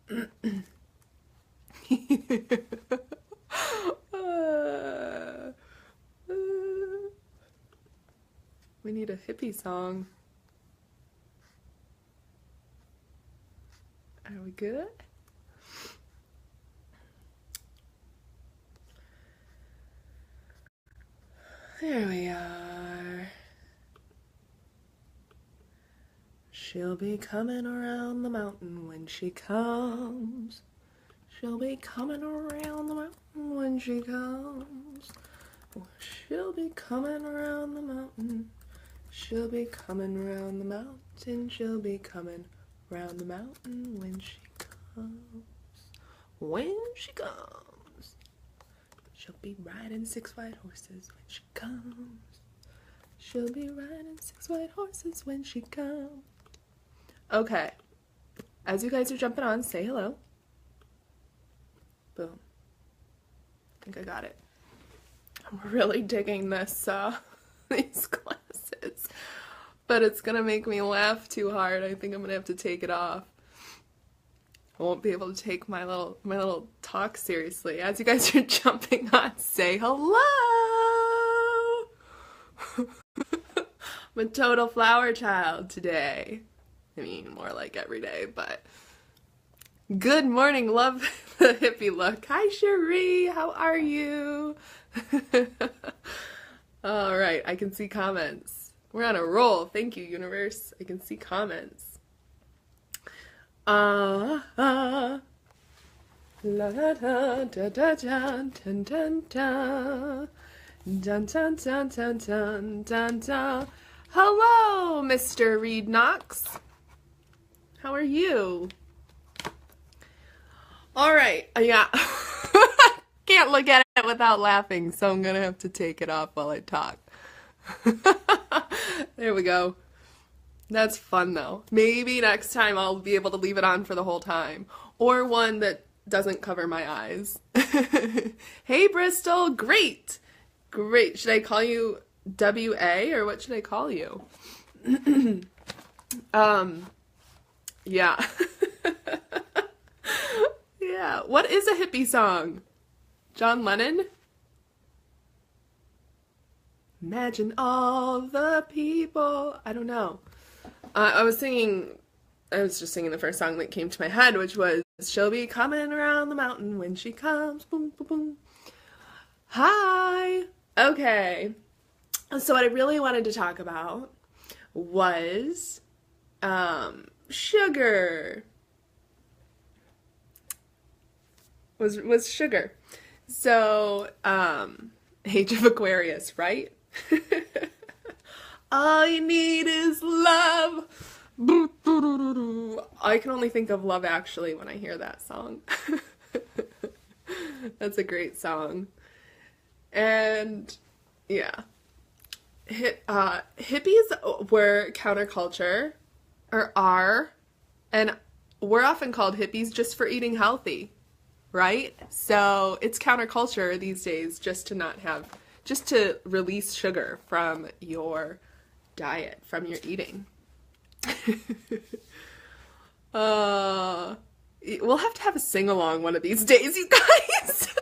Uh, we need a hippie song. Are we good? There we are. She'll be coming around the mountain when she comes. She'll be coming around the mountain when she comes. She'll be coming around the mountain. She'll be coming around the mountain. She'll be coming around the mountain when she comes. When she comes. She'll be riding 6 white horses when she comes. She'll be riding 6 white horses when she comes. Okay. As you guys are jumping on, say hello. Boom. I think I got it. I'm really digging this, these glasses. But it's gonna make me laugh too hard. I think I'm gonna have to take it off. I won't be able to take my little talk seriously. As you guys are jumping on, say hello! I'm a total flower child today. I mean, more like every day, but... Good morning, love the hippie look. Hi, Cherie, how are you? All right, I can see comments. We're on a roll. Thank you, universe. I can see comments. La da da da da dun dun dun dun dun dun dun dun dun dun dun. Hello, Mr. Reed Knox. How are you? All right, yeah. Can't look at it without laughing, so I'm gonna have to take it off while I talk. There we go. That's fun though. Maybe next time I'll be able to leave it on for the whole time. Or one that doesn't cover my eyes. Hey Bristol, great! Great. Should I call you WA or what should I call you? Yeah. Yeah. What is a hippie song? John Lennon? Imagine all the people. I don't know. I was just singing the first song that came to my head, which was She'll Be Coming Around the Mountain When She Comes. Boom, boom, boom. Hi. Okay. So what I really wanted to talk about was sugar. Was sugar. So, Age of Aquarius, right? All you need is love. I can only think of Love Actually when I hear that song. That's a great song. And yeah. Hippies were counterculture, or are, and we're often called hippies just for eating healthy, right? So it's counterculture these days just to release sugar from your diet, from your eating. We'll have to have a sing-along one of these days, you guys.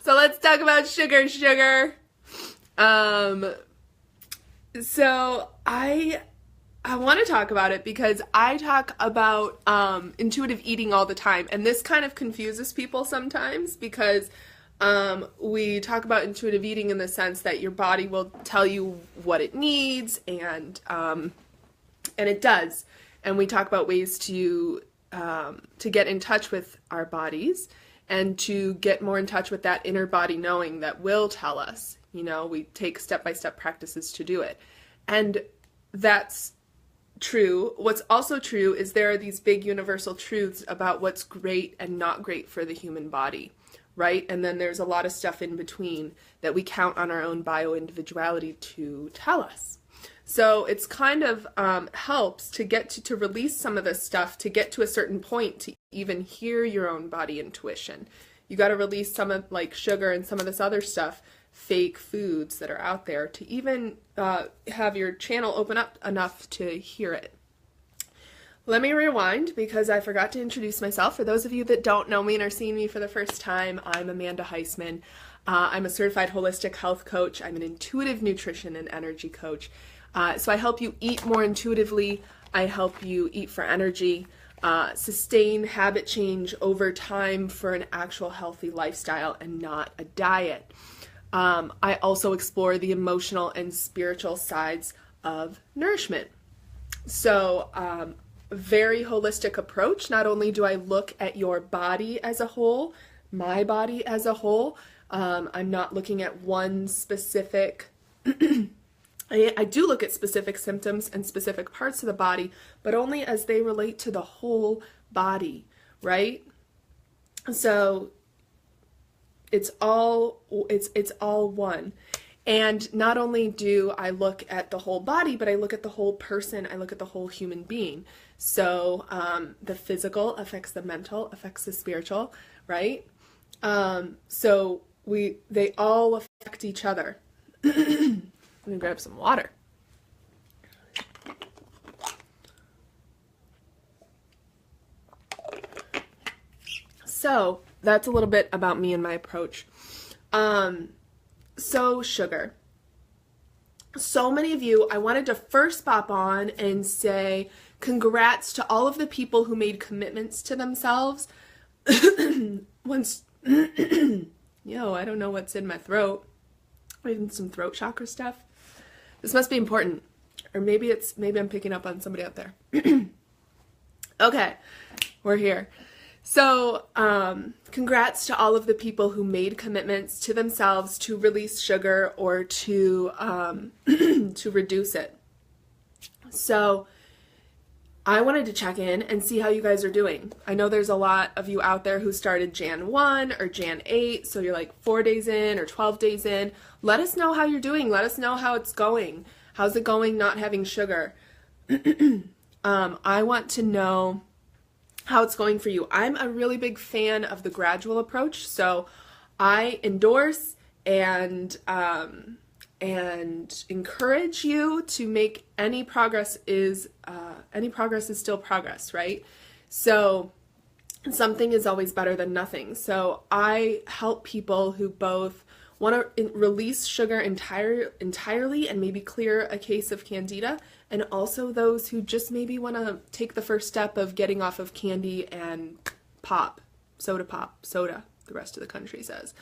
So let's talk about sugar. So I want to talk about it because I talk about intuitive eating all the time, and this kind of confuses people sometimes because we talk about intuitive eating in the sense that your body will tell you what it needs, and it does. And we talk about ways to get in touch with our bodies and to get more in touch with that inner body knowing that will tell us. You know, we take step-by-step practices to do it. And that's true. What's also true is there are these big universal truths about what's great and not great for the human body, right? And then there's a lot of stuff in between that we count on our own bio-individuality to tell us. So it's kind of helps to get to release some of this stuff to get to a certain point to even hear your own body intuition. You got to release some of like sugar and some of this other stuff, fake foods that are out there, to even have your channel open up enough to hear it. Let me rewind because I forgot to introduce myself. For those of you that don't know me and are seeing me for the first time, I'm Amanda Heisman. I'm a certified holistic health coach. I'm an intuitive nutrition and energy coach. So I help you eat more intuitively. I help you eat for energy, sustain habit change over time for an actual healthy lifestyle and not a diet. I also explore the emotional and spiritual sides of nourishment. So, very holistic approach. Not only do I look at your body as a whole, my body as a whole, I'm not looking at one specific, I do look at specific symptoms and specific parts of the body, but only as they relate to the whole body, right? So it's all one. And not only do I look at the whole body, but I look at the whole person, I look at the whole human being. So the physical affects the mental, affects the spiritual, right? So they all affect each other. Let me grab some water. So that's a little bit about me and my approach. So sugar. So many of you, I wanted to first pop on and say congrats to all of the people who made commitments to themselves. Once, I don't know what's in my throat. Maybe some throat chakra stuff. This must be important. Or maybe I'm picking up on somebody out there. Okay, we're here. So, congrats to all of the people who made commitments to themselves to release sugar or to to reduce it. So, I wanted to check in and see how you guys are doing. I know there's a lot of you out there who started Jan 1 or Jan 8, so you're like 4 days in or 12 days in. Let us know how you're doing. Let us know how it's going. How's it going not having sugar? I want to know how it's going for you. I'm a really big fan of the gradual approach, so I endorse and encourage you to make any progress is still progress, right? So something is always better than nothing. So I help people who both want to release sugar entirely and maybe clear a case of candida, and also those who just maybe want to take the first step of getting off of candy and soda, the rest of the country says.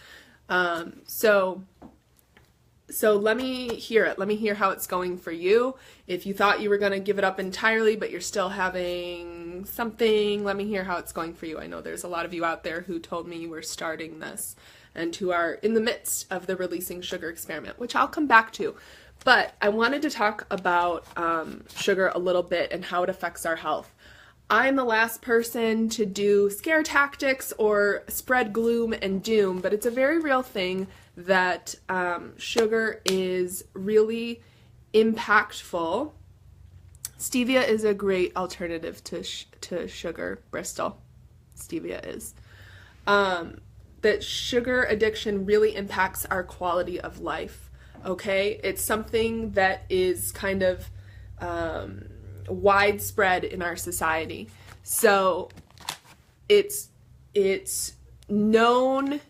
So let me hear it. Let me hear how it's going for you. If you thought you were going to give it up entirely, but you're still having something, let me hear how it's going for you. I know there's a lot of you out there who told me you were starting this and who are in the midst of the releasing sugar experiment, which I'll come back to. But I wanted to talk about sugar a little bit and how it affects our health. I'm the last person to do scare tactics or spread gloom and doom, but it's a very real thing that sugar is really impactful. Stevia is a great alternative to sugar, Bristol. Stevia is. That sugar addiction really impacts our quality of life. Okay, it's something that is kind of widespread in our society. So it's known,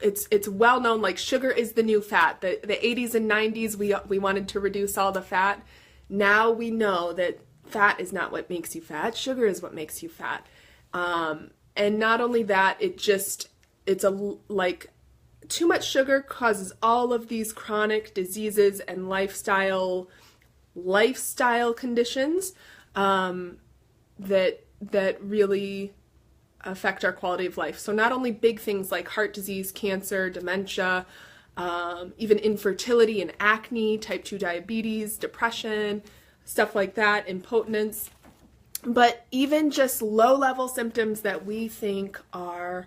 it's well known, like sugar is the new fat. The 80s and 90s, we wanted to reduce all the fat. Now we know that fat is not what makes you fat. Sugar is what makes you fat. And not only that, too much sugar causes all of these chronic diseases and lifestyle conditions that really affect our quality of life. So not only big things like heart disease, cancer, dementia, even infertility and acne, type 2 diabetes, depression, stuff like that, impotence, but even just low-level symptoms that we think are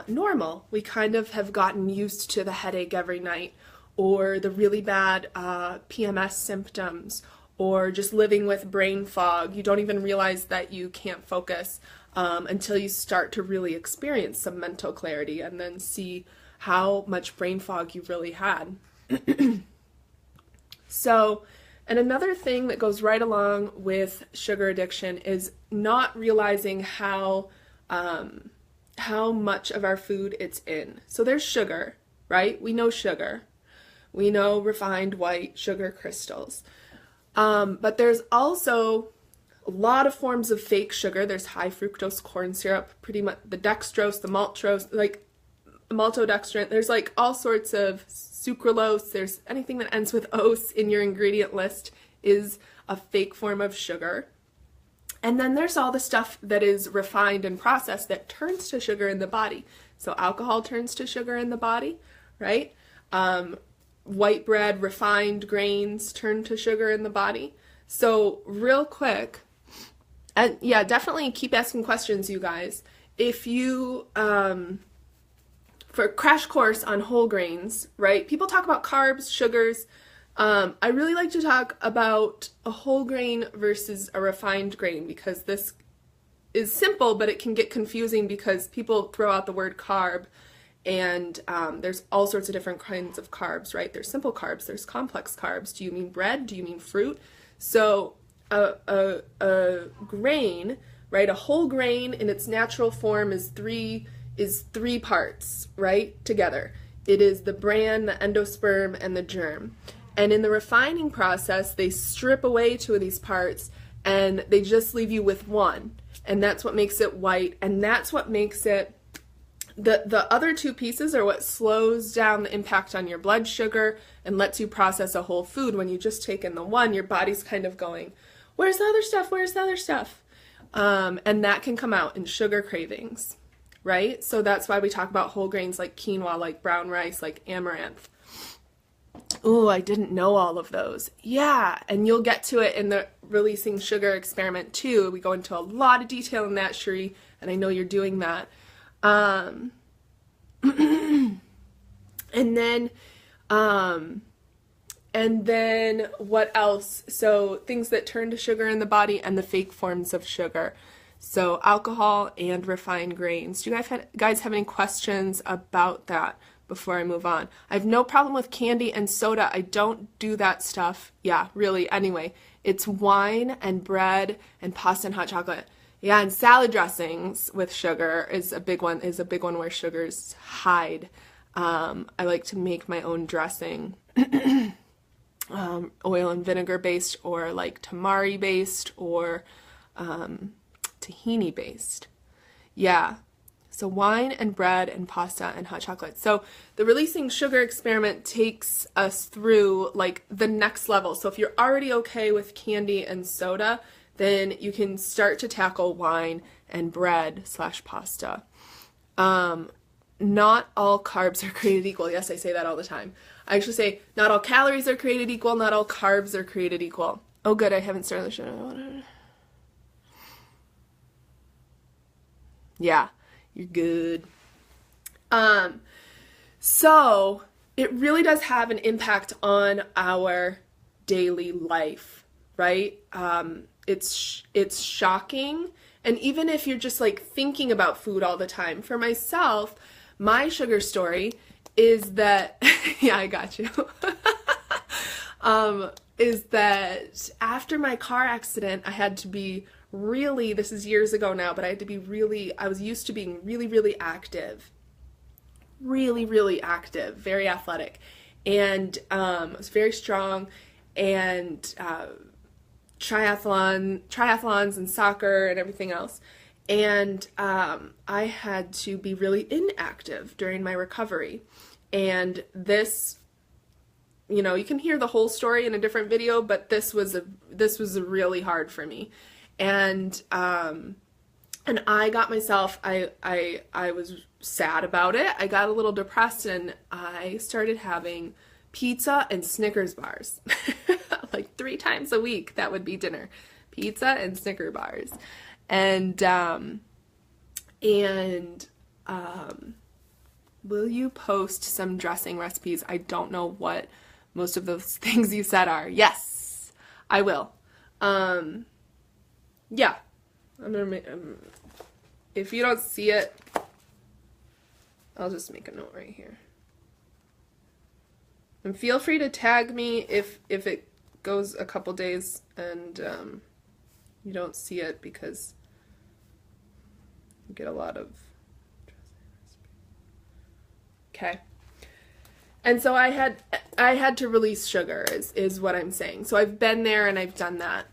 normal. We kind of have gotten used to the headache every night, or the really bad PMS symptoms, or just living with brain fog. You don't even realize that you can't focus until you start to really experience some mental clarity and then see how much brain fog you really had. So And another thing that goes right along with sugar addiction is not realizing how much of our food it's in. So there's sugar, right? We know sugar. We know refined white sugar crystals. But there's also a lot of forms of fake sugar. There's high fructose corn syrup, pretty much the dextrose, the maltose, like maltodextrin. There's like all sorts of sucralose. There's anything that ends with ose in your ingredient list is a fake form of sugar. And then there's all the stuff that is refined and processed that turns to sugar in the body. So alcohol turns to sugar in the body, right? White bread, refined grains turn to sugar in the body. So real quick, and yeah, definitely keep asking questions, you guys. If you, for a crash course on whole grains, right? People talk about carbs, sugars. I really like to talk about a whole grain versus a refined grain because this is simple, but it can get confusing because people throw out the word carb, and there's all sorts of different kinds of carbs, right? There's simple carbs, there's complex carbs. Do you mean bread? Do you mean fruit? So a grain, right? A whole grain in its natural form is three parts, right? Together. It is the bran, the endosperm, and the germ. And in the refining process, they strip away two of these parts and they just leave you with one. And that's what makes it white. And that's what makes it, the other two pieces are what slows down the impact on your blood sugar and lets you process a whole food. When you just take in the one, your body's kind of going, where's the other stuff? Where's the other stuff? And that can come out in sugar cravings, right? So that's why we talk about whole grains like quinoa, like brown rice, like amaranth. Oh, I didn't know all of those. Yeah, and you'll get to it in the releasing sugar experiment too. We go into a lot of detail in that, Cherie, and I know you're doing that. And then what else? So things that turn to sugar in the body and the fake forms of sugar. So alcohol and refined grains. Do you guys have any questions about that before I move on? I have no problem with candy and soda. I don't do that stuff. Yeah, really. Anyway, it's wine and bread and pasta and hot chocolate. Yeah, and salad dressings with sugar is a big one where sugars hide. I like to make my own dressing, oil and vinegar based, or like tamari based, or tahini based. Yeah. So wine and bread and pasta and hot chocolate. So the releasing sugar experiment takes us through like the next level. So if you're already okay with candy and soda, then you can start to tackle wine and bread / pasta. Not all carbs are created equal. Yes, I say that all the time. I actually say not all calories are created equal, not all carbs are created equal. Oh good, I haven't started the show. Yeah, you're good. So it really does have an impact on our daily life, right? It's shocking. And even if you're just like thinking about food all the time, for myself, my sugar story is that, yeah, I got you, is that after my car accident, I had to be really, this is years ago now, but I had to be really, I was used to being really, really active, really active, very athletic. And I was very strong, and triathlons and soccer and everything else. And I had to be really inactive during my recovery. And this, you know, you can hear the whole story in a different video, but this was really hard for me. And I got myself, I was sad about it. I got a little depressed, and I started having pizza and Snickers bars. Like 3 times a week, that would be dinner. Pizza and Snicker bars. And will you post some dressing recipes? I don't know what most of those things you said are. Yes, I will. Yeah, I'm gonna make, if you don't see it, I'll just make a note right here. And feel free to tag me if it goes a couple days and you don't see it because you get a lot of... Okay. And so I had to release sugar is what I'm saying. So I've been there and I've done that.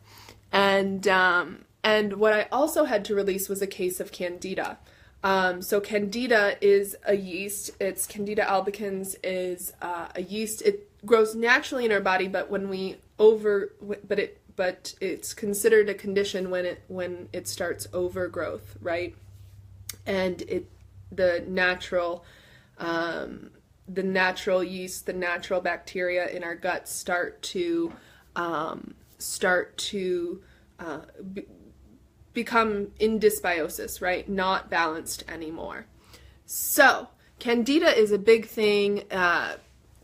And what I also had to release was a case of Candida. So Candida is a yeast. It's Candida albicans is a yeast. It grows naturally in our body, but but it's considered a condition when it starts overgrowth, right? And the natural yeast, the natural bacteria in our guts start to become in dysbiosis, right? Not balanced anymore. So Candida is a big thing,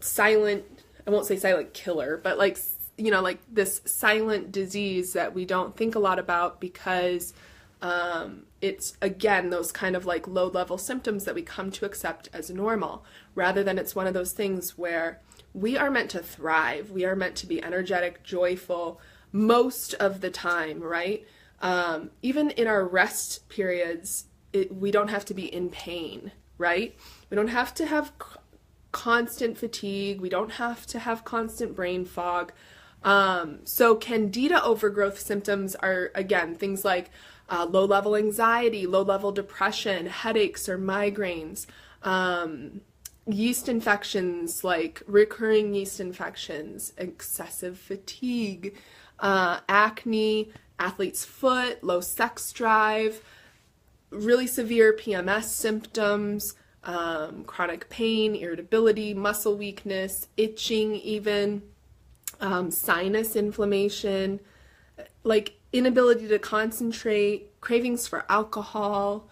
silent, I won't say silent killer, but like this silent disease that we don't think a lot about because it's, again, those kind of like low-level symptoms that we come to accept as normal, rather than it's one of those things where we are meant to thrive. We are meant to be energetic, joyful most of the time, right? Even in our rest periods, we don't have to be in pain, right? We don't have to have constant fatigue. We don't have to have constant brain fog. So Candida overgrowth symptoms are, again, things like low-level anxiety, low-level depression, headaches or migraines, yeast infections like recurring yeast infections, excessive fatigue, acne, athlete's foot, low sex drive, really severe PMS symptoms, chronic pain, irritability, muscle weakness, itching even, sinus inflammation, like inability to concentrate, cravings for alcohol,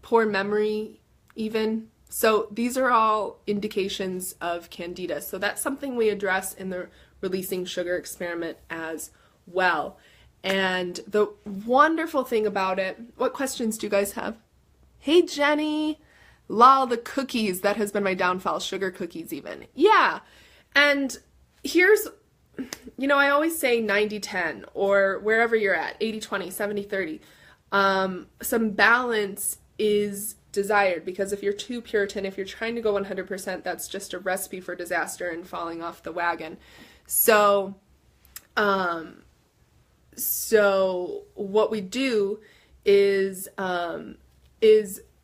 poor memory even. So these are all indications of Candida. So that's something we address in the releasing sugar experiment as well. And the wonderful thing about it, what questions do you guys have? Hey Jenny, lol, the cookies, that has been my downfall, sugar cookies even. Yeah, and here's, I always say 90-10 or wherever you're at, 80-20, 70-30. Some balance is desired because if you're too Puritan, if you're trying to go 100%, that's just a recipe for disaster and falling off the wagon. So what we do is the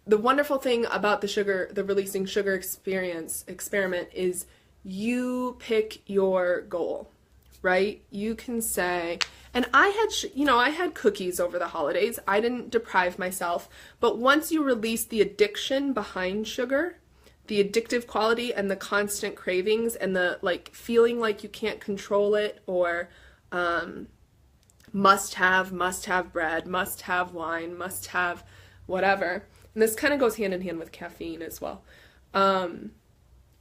wonderful thing about the releasing sugar experiment is you pick your goal, right? You can say, and I had cookies over the holidays. I didn't deprive myself, but once you release the addiction behind sugar, the addictive quality and the constant cravings and the like feeling like you can't control it, or must have bread, must have wine, must have whatever. And this kind of goes hand in hand with caffeine as well.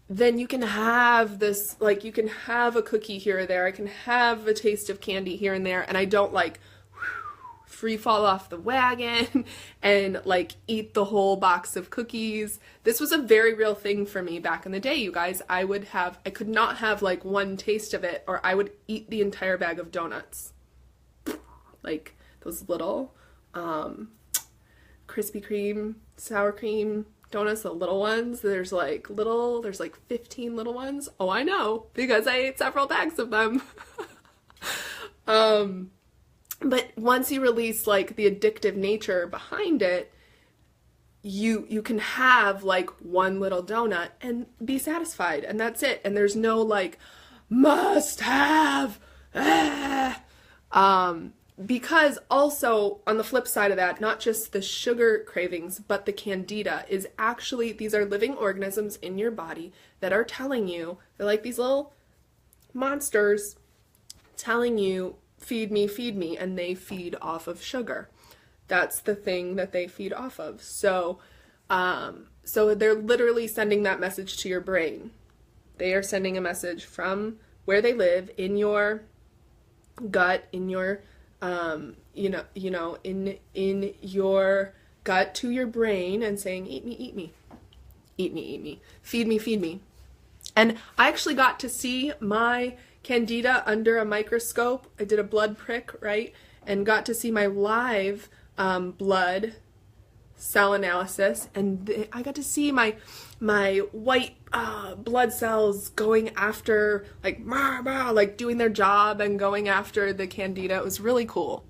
Then you can have this, like you can have a cookie here or there. I can have a taste of candy here and there, and I don't like free fall off the wagon and like eat the whole box of cookies. This was a very real thing for me back in the day, you guys. I could not have like one taste of it, or I would eat the entire bag of donuts. Like those little Krispy Kreme, sour cream donuts, the little ones. There's like 15 little ones. Oh, I know, because I ate several bags of them. But once you release like the addictive nature behind it, you can have like one little donut and be satisfied, and that's it. And there's no like must have. Because also on the flip side of that, not just the sugar cravings, but the Candida is actually, these are living organisms in your body that are telling you, they're like these little monsters telling you, feed me, and they feed off of sugar. That's the thing that they feed off of. So they're literally sending that message to your brain. They are sending a message from where they live in your gut, in your in your gut to your brain and saying, eat me, feed me. And I actually got to see my Candida under a microscope. I did a blood prick, right? And got to see my live blood cell analysis, and I got to see my white blood cells going after, like, like doing their job and going after the Candida. It was really cool.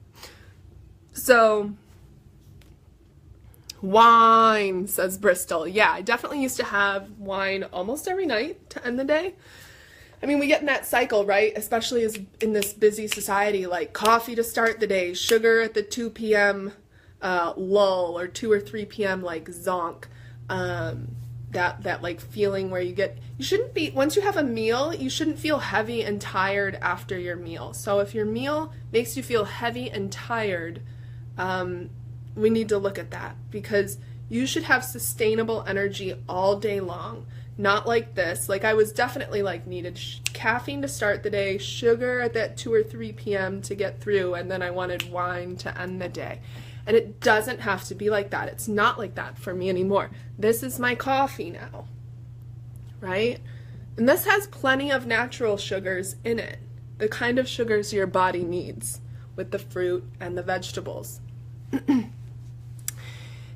So, wine, says Bristol. Yeah, I definitely used to have wine almost every night to end the day. I mean, we get in that cycle, right? Especially as in this busy society, like coffee to start the day, sugar at the 2 p.m. Lull, or 2 or 3 p.m. like zonk. That like feeling where you shouldn't be, once you have a meal, you shouldn't feel heavy and tired after your meal. So if your meal makes you feel heavy and tired, we need to look at that, because you should have sustainable energy all day long. Not like this. Like, I was definitely like needed caffeine to start the day, sugar at that 2 or 3 p.m. to get through, and then I wanted wine to end the day. And it doesn't have to be like that. It's not like that for me anymore. This is my coffee now, right? And this has plenty of natural sugars in it, the kind of sugars your body needs with the fruit and the vegetables.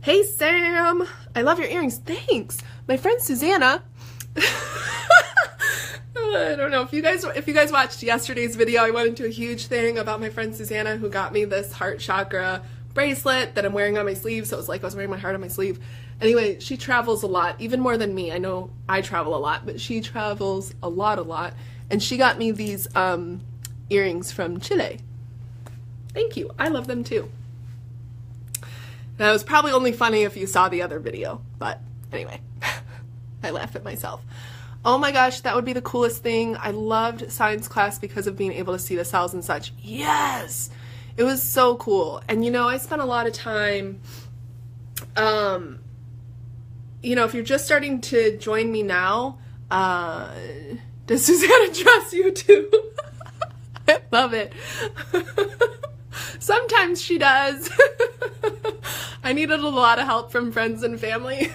Hey, Sam, I love your earrings. Thanks. My friend Susanna, I don't know if you guys watched yesterday's video. I went into a huge thing about my friend Susanna, who got me this heart chakra bracelet that I'm wearing on my sleeve, so it was like I was wearing my heart on my sleeve. Anyway, she travels a lot, even more than me. I know I travel a lot, but she travels a lot, and she got me these earrings from Chile. Thank you. I love them too. That was probably only funny if you saw the other video, but anyway, I laugh at myself. Oh my gosh, that would be the coolest thing. I loved science class because of being able to see the cells and such. Yes! It was so cool. And you know, I spent a lot of time, you know, if you're just starting to join me now, does Susanna trust you too? I love it. Sometimes she does. I needed a lot of help from friends and family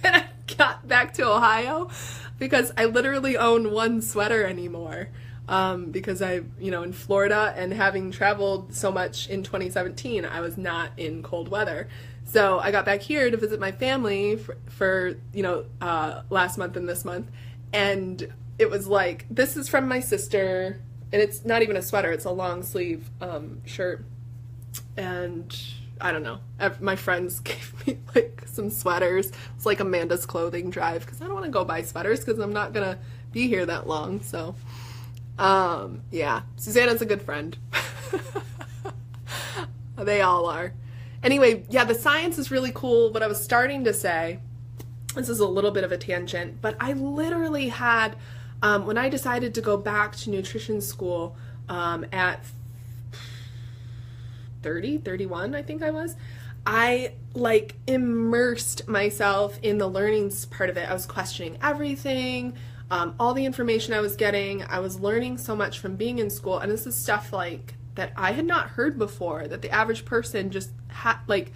when I got back to Ohio, because I literally own one sweater anymore. Because you know, in Florida, and having traveled so much in 2017, I was not in cold weather. So I got back here to visit my family for you know, last month and this month, and it was like, this is from my sister, and it's not even a sweater, it's a long sleeve shirt, and I don't know, my friends gave me like some sweaters. It's like Amanda's clothing drive, because I don't want to go buy sweaters because I'm not gonna be here that long. So yeah, Susanna's a good friend. They all are. Anyway, yeah, the science is really cool. What I was starting to say, this is a little bit of a tangent, but I literally had, when I decided to go back to nutrition school at 31, I think I was, I like immersed myself in the learnings part of it. I was questioning everything. All the information I was getting, I was learning so much from being in school, and this is stuff like that I had not heard before, that the average person just like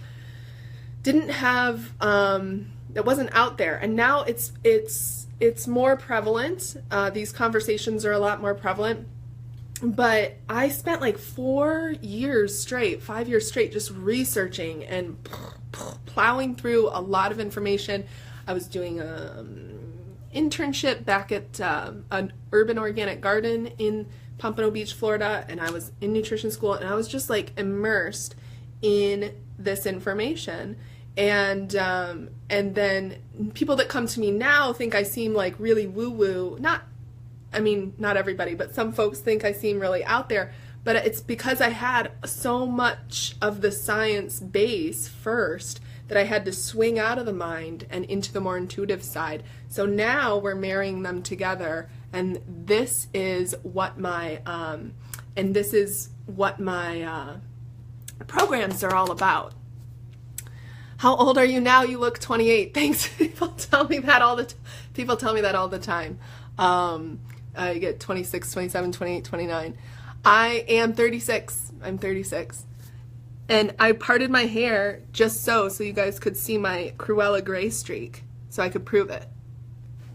didn't have, that wasn't out there, and now it's more prevalent. These conversations are a lot more prevalent, but I spent like 5 years straight, just researching and plowing through a lot of information. I was doing internship back at an urban organic garden in Pompano Beach, Florida, and I was in nutrition school, and I was just like immersed in this information. And then people that come to me now think I seem like really woo-woo. Not everybody, but some folks think I seem really out there, but it's because I had so much of the science base first that I had to swing out of the mind and into the more intuitive side. So now we're marrying them together, and this is what my programs are all about. How old are you now? You look 28. Thanks. People tell me that all the time. I get 26, 27, 28, 29. I am 36. I'm 36. And I parted my hair just so you guys could see my Cruella gray streak, so I could prove it.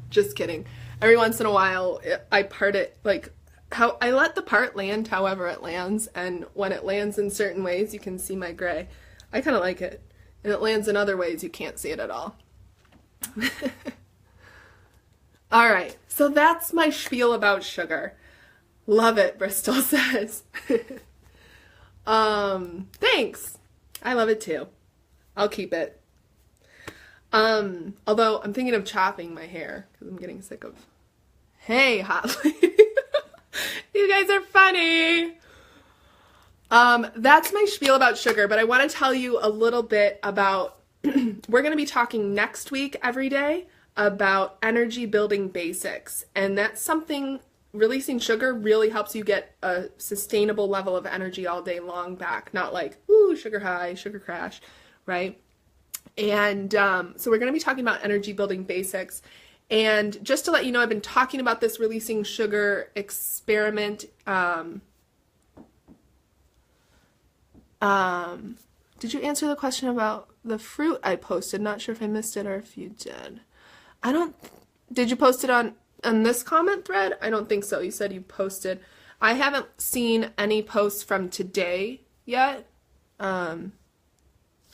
Just kidding. Every once in a while, I part it, like, how I let the part land however it lands, and when it lands in certain ways, you can see my gray. I kind of like it. And it lands in other ways, you can't see it at all. All right, so that's my spiel about sugar. Love it, Bristol says. Thanks. I love it too. I'll keep it. Although I'm thinking of chopping my hair because I'm getting sick of. Hey, hot lady. You guys are funny. That's my spiel about sugar, but I want to tell you a little bit about, we're going to be talking next week every day about energy building basics. And that's something, releasing sugar really helps you get a sustainable level of energy all day long back. Not like, ooh, sugar high, sugar crash, right? And so we're going to be talking about energy building basics. And just to let you know, I've been talking about this releasing sugar experiment. Did you answer the question about the fruit I posted? Not sure if I missed it or if you did. Did you post it on this comment thread? I don't think so. You said you posted. I haven't seen any posts from today yet. I've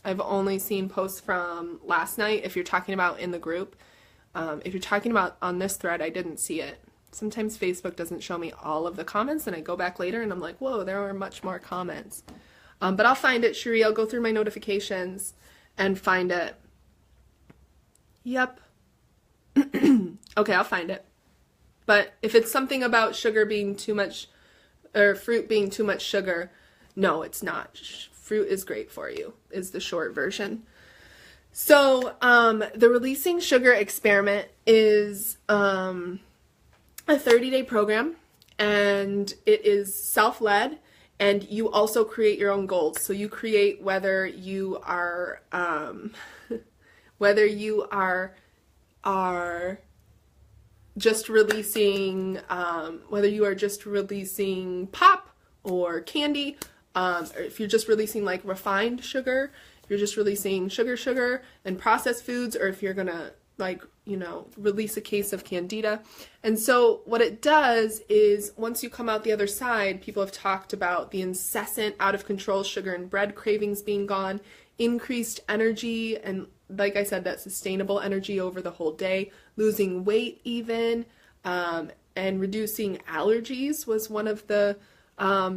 only seen posts from last night, if you're talking about in the group. If you're talking about on this thread, I didn't see it. Sometimes Facebook doesn't show me all of the comments, and I go back later and I'm like, whoa, there are much more comments. But I'll find it, Cherie. I'll go through my notifications and find it. Yep. Okay, I'll find it. But if it's something about sugar being too much, or fruit being too much sugar, no, it's not. Fruit is great for you, is the short version. So the Releasing Sugar experiment is a 30-day program, and it is self-led, and you also create your own goals. So you create whether you are just releasing pop or candy, or if you're just releasing like refined sugar, if you're just releasing sugar and processed foods, or if you're gonna release a case of Candida. And so what it does is, once you come out the other side, people have talked about the incessant out of control sugar and bread cravings being gone, increased energy, and like I said, that sustainable energy over the whole day, losing weight even, and reducing allergies was one of the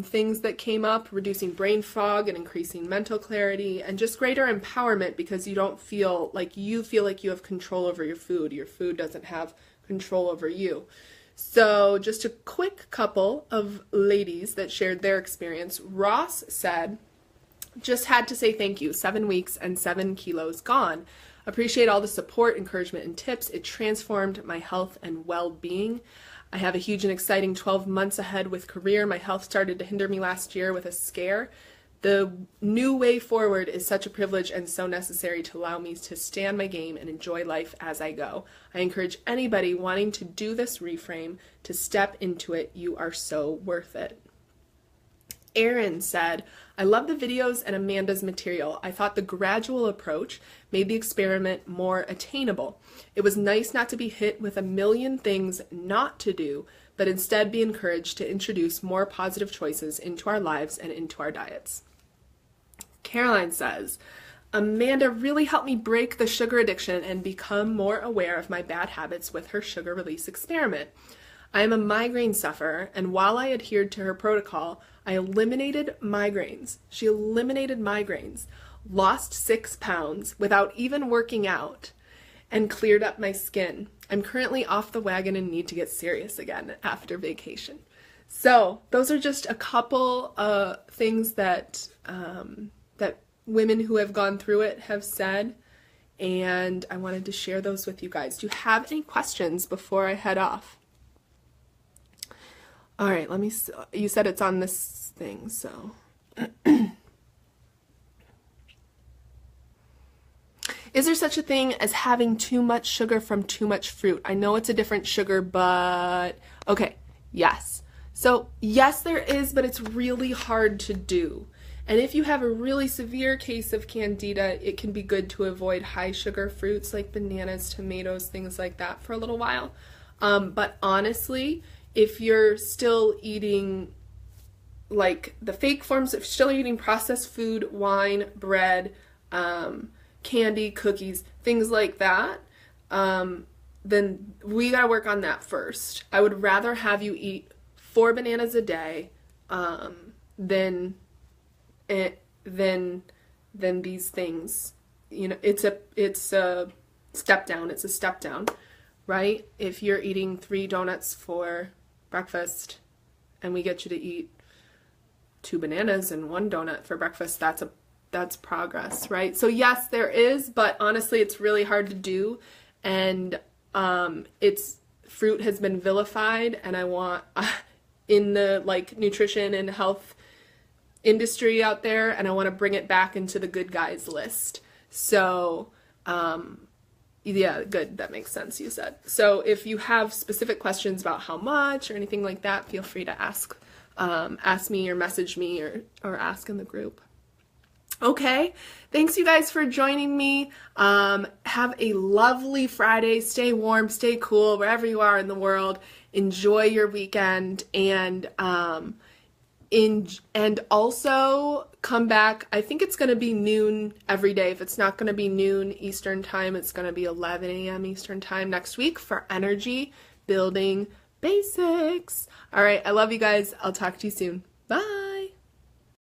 things that came up, reducing brain fog and increasing mental clarity, and just greater empowerment because you don't feel like you have control over your food. Your food doesn't have control over you. So just a quick couple of ladies that shared their experience. Ross said, just had to say thank you. 7 weeks and 7 kilos gone. Appreciate all the support, encouragement, and tips. It transformed my health and well-being. I have a huge and exciting 12 months ahead with career. My health started to hinder me last year with a scare. The new way forward is such a privilege and so necessary to allow me to stand my game and enjoy life as I go. I encourage anybody wanting to do this reframe to step into it. You are so worth it. Erin said, I love the videos and Amanda's material. I thought the gradual approach made the experiment more attainable. It was nice not to be hit with a million things not to do, but instead be encouraged to introduce more positive choices into our lives and into our diets. Caroline says, Amanda really helped me break the sugar addiction and become more aware of my bad habits with her sugar release experiment. I am a migraine sufferer, and while I adhered to her protocol, I eliminated migraines. She eliminated migraines, lost 6 pounds without even working out, and cleared up my skin. I'm currently off the wagon and need to get serious again after vacation. So those are just a couple things that that women who have gone through it have said, and I wanted to share those with you guys. Do you have any questions before I head off? All right, let me see. You said it's on this thing, so. Is there such a thing as having too much sugar from too much fruit? I know it's a different sugar, but okay, yes. So yes, there is, but it's really hard to do. And if you have a really severe case of Candida, it can be good to avoid high sugar fruits like bananas, tomatoes, things like that for a little while. But honestly, if you're still eating like the fake forms, if you're still eating processed food, wine, bread, candy, cookies, things like that, then we gotta work on that first. I would rather have you eat 4 bananas a day than these things. You know, it's a step down. It's a step down, right? If you're eating 3 donuts for breakfast and we get you to eat 2 bananas and 1 donut for breakfast, that's progress, right? So yes, there is, but honestly, it's really hard to do, and fruit has been vilified, and I want in the like nutrition and health industry out there, and I want to bring it back into the good guys list. So yeah, good, that makes sense, you said. So if you have specific questions about how much or anything like that, feel free to ask me or message me or ask in the group. Okay, thanks you guys for joining me. Have a lovely Friday. Stay warm, stay cool, wherever you are in the world. Enjoy your weekend, and also come back. I think it's going to be noon every day. If it's not going to be noon Eastern time, it's going to be 11 a.m. Eastern time next week for Energy Building Basics. All right, I love you guys. I'll talk to you soon.